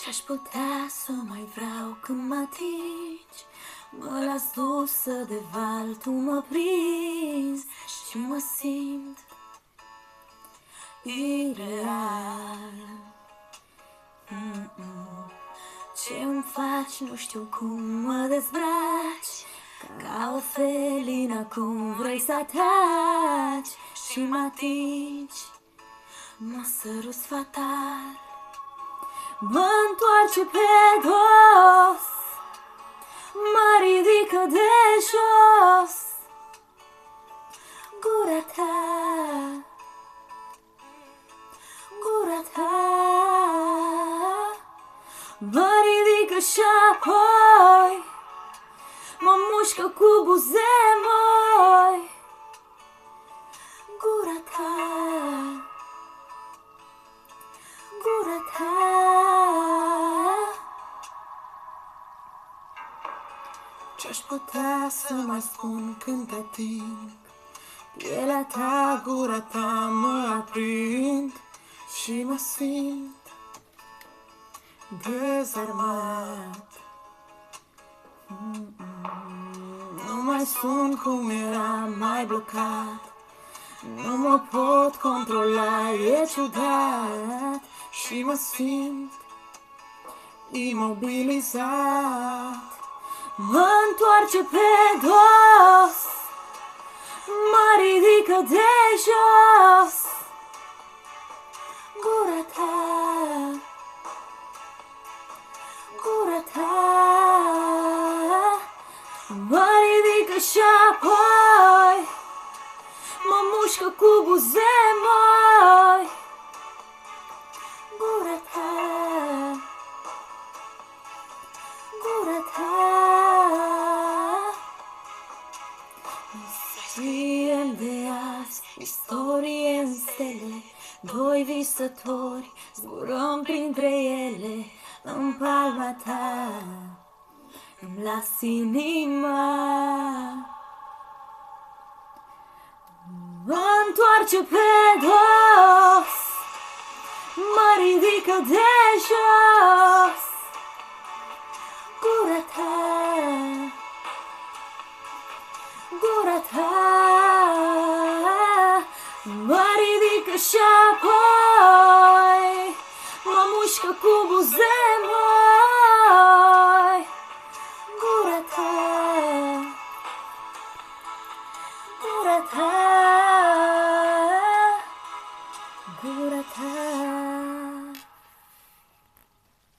Ce-aș putea să mai vreau când mă atingi? Mă las dusă de val, tu mă prinzi și mă simt ireal. Ce-mi faci, nu știu cum mă dezbraci, ca o felină cum vrei să ataci și mă atingi, mă săruți fatal. Mă întoarce pe dos, mă ridică de jos. Gura ta, gura ta, mă ridică și apoi mă mușcă cu buze moi. Gura ta, gura ta. Ce-aș putea să mai spun când te ating? Pielea ta, gura ta mă aprind și mă simt dezarmat. Nu mai sunt cum eram, mai blocat. Nu mă pot controla, e ciudat și mă simt imobilizat. Mă întoarce pe dos, mă ridică de jos. Gura ta, gura ta, mă ridică și apoi mă mușcă cu buze moi. Gura ta, gura ta. Scriem de azi istorie în stele, doi visători zburăm printre ele. În palma ta îmi las inima. Mă întoarce pe dos, mă ridică de jos. Gura ta, gura ta, mă ridică și apoi mă mușcă cu buze moi. Gura ta, gura ta, gura ta.